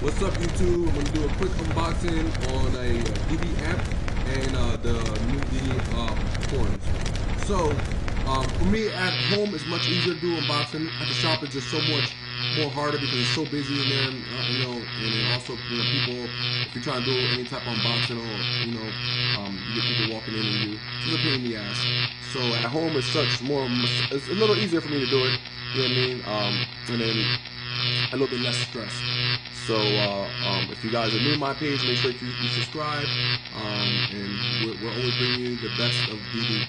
What's up YouTube? I'm gonna do a quick unboxing on a DD amp and the new DD horns. So for me at home it's much easier to do unboxing. At the shop it's just so much more harder because it's so busy in there, and, and then also people, if you're trying to do any type of unboxing or you get people walking in on you, it's a pain in the ass. So at home it's it's a little easier for me to do it, you know what I mean, and then a little bit less stress. So if you guys are new to my page, make sure you subscribe, and we're always bringing you the best of DD.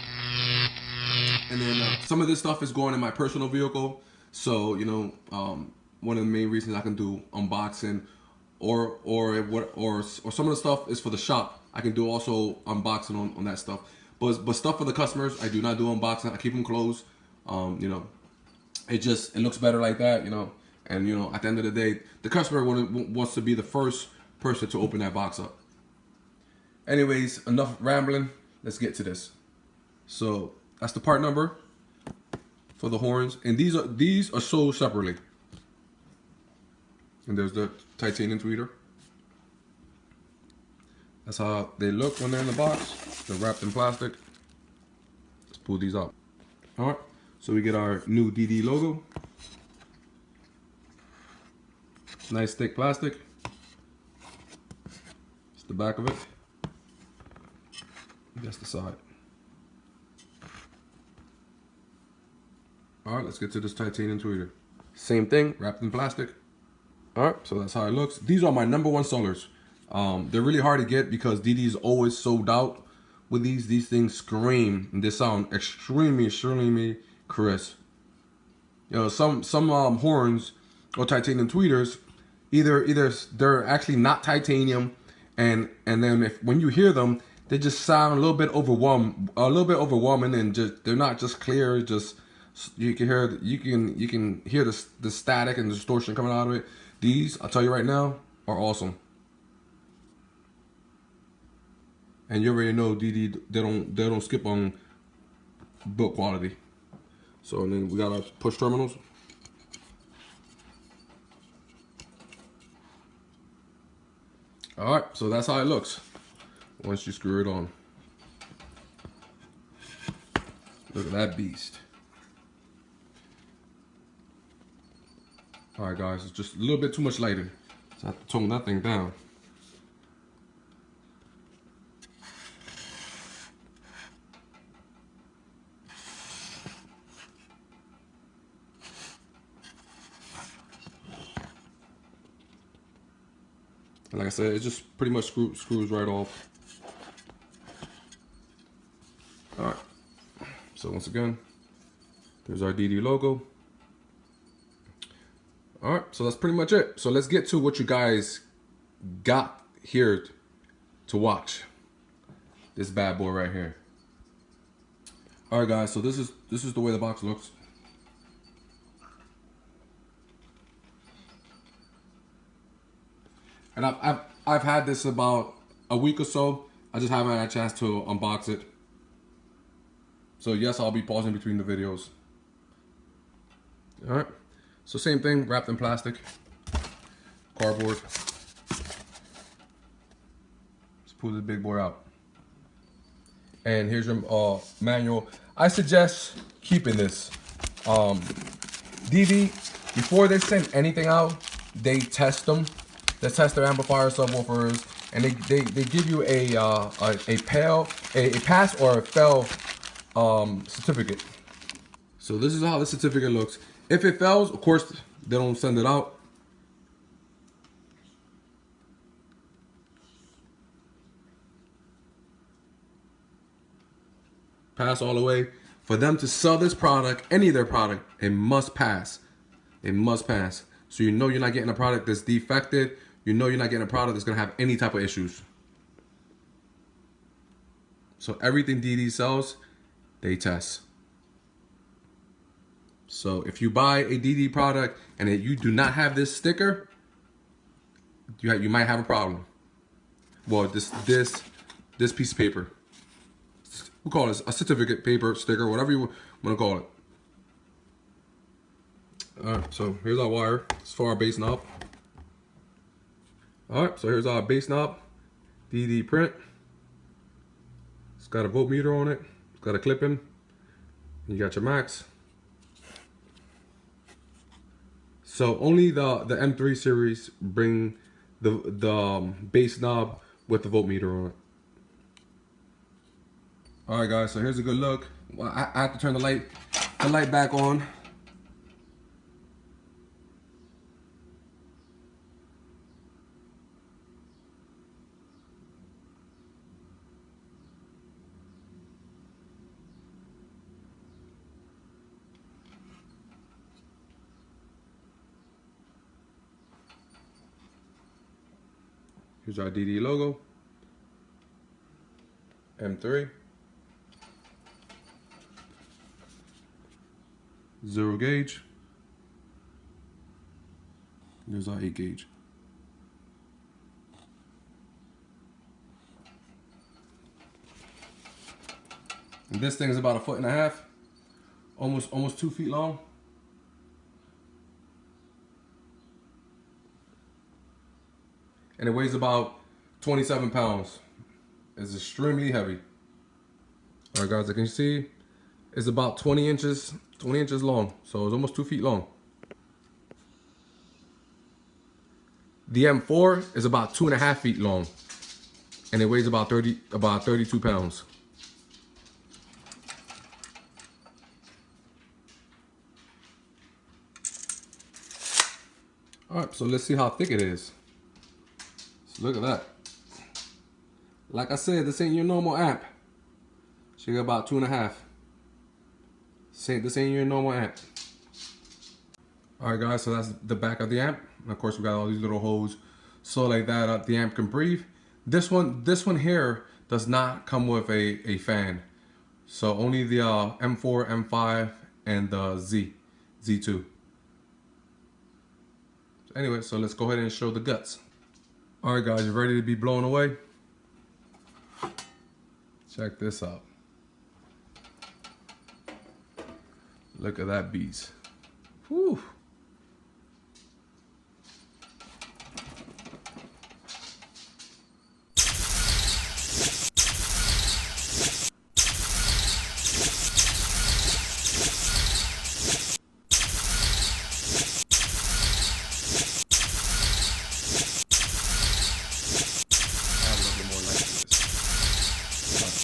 And then some of this stuff is going in my personal vehicle, so one of the main reasons I can do unboxing, or some of the stuff is for the shop. I can do also unboxing on that stuff, but stuff for the customers I do not do unboxing. I keep them closed. It looks better like that, and at the end of the day, the customer wants to be the first person to open that box up. Anyways, enough rambling, let's get to this. So that's the part number for the horns, and these are sold separately. And there's the titanium tweeter. That's how they look when they're in the box. They're wrapped in plastic. Let's pull these out. All right, so we get our new DD logo. Nice thick plastic. It's the back of it. That's the side. Alright, let's get to this titanium tweeter. Same thing, wrapped in plastic. Alright, so that's how it looks. These are my #1 sellers. They're really hard to get because DD is always sold out with these. These things scream and they sound extremely crisp. Some horns or titanium tweeters, either they're actually not titanium, and then when you hear them, they just sound a little bit overwhelming, and they're not just clear. Just you can hear the static and distortion coming out of it. These, I'll tell you right now, are awesome. And you already know DD, they don't skip on build quality. So and then we got our push terminals. All right, so that's how it looks once you screw it on. Look at that beast. All right, guys, it's just a little bit too much lighting, so I have to tone that thing down. And like I said, it just pretty much screws right off. All right, so once again, there's our DD logo. All right, so that's pretty much it. So let's get to what you guys got here to watch. This bad boy right here. All right, guys, so this is the way the box looks. And I've had this about a week or so. I just haven't had a chance to unbox it. So yes, I'll be pausing between the videos. All right. So same thing, wrapped in plastic, cardboard. Let's pull this big boy out. And here's your manual. I suggest keeping this. DD, before they send anything out, they test them. They test their amplifier subwoofers, and they give you a pass or a fail certificate. So this is how the certificate looks. If it fails, of course, they don't send it out. Pass all the way. For them to sell this product, any of their product, it must pass. It must pass. So you know you're not getting a product that's defected. You know you're not getting a product that's gonna have any type of issues. So everything DD sells, they test. So if you buy a DD product and you do not have this sticker, you might have a problem. Well, this piece of paper, we'll call it a certificate paper, sticker, whatever you want to call it. All right, so here's our wire. It's for our base knob. All right, so here's our bass knob, DD print. It's got a voltmeter on it. It's got a clip in. You got your max. So only the M3 series bring the bass knob with the voltmeter on it. All right, guys. So here's a good look. Well, I have to turn the light back on. Here's our DD logo. M3. 0 gauge. There's our 8 gauge. And this thing is about 1.5 feet, almost 2 feet long. And it weighs about 27 pounds. It's extremely heavy. All right, guys, as you can see, it's about 20 inches long. So it's almost 2 feet long. The M4 is about 2.5 feet long, and it weighs about 32 pounds. All right, so let's see how thick it is. So look at that. Like I said, this ain't your normal amp. She got about 2.5. This ain't your normal amp. All right, guys, so that's the back of the amp. And of course, we got all these little holes so like that the amp can breathe. This one here does not come with a fan. So only the M4, M5, and the Z2. Anyway, so let's go ahead and show the guts. All right, guys, you ready to be blown away? Check this out. Look at that beast. Whew.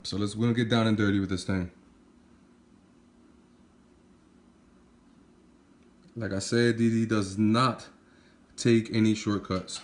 So we're gonna get down and dirty with this thing. Like I said, DD does not take any shortcuts.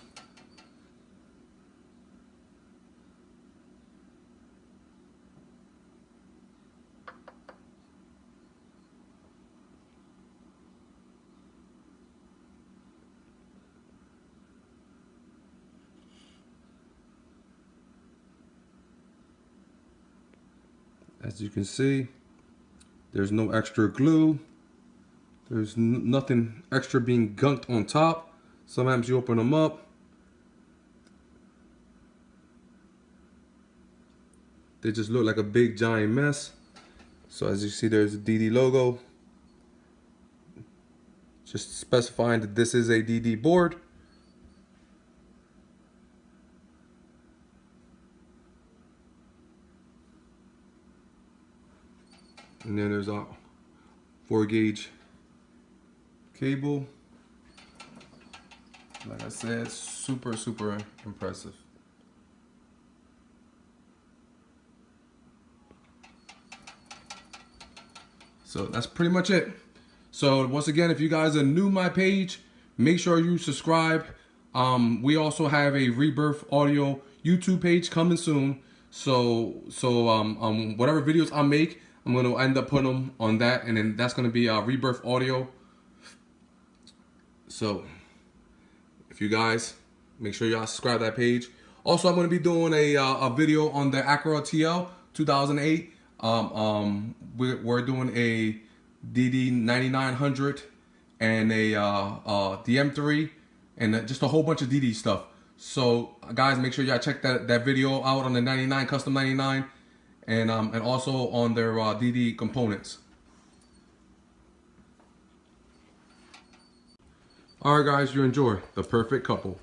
As you can see, there's no extra glue. There's nothing extra being gunked on top. Sometimes you open them up, they just look like a big giant mess. So as you see, there's a DD logo, just specifying that this is a DD board. And then there's a 4 gauge cable. Like I said, super impressive. So that's pretty much it. So once again, if you guys are new to my page, make sure you subscribe. We also have a Rebirth Audio YouTube page coming soon. So whatever videos I make, I'm going to end up putting them on that, and then that's going to be Rebirth Audio. So if you guys, make sure y'all subscribe to that page. Also, I'm going to be doing a video on the Acura TL 2008. We're doing a DD 9900 and a the M3 and just a whole bunch of DD stuff. So guys, make sure y'all check that video out on the 99 Custom 99. And also on their DD components. All right, guys, you enjoy The Perfect Couple.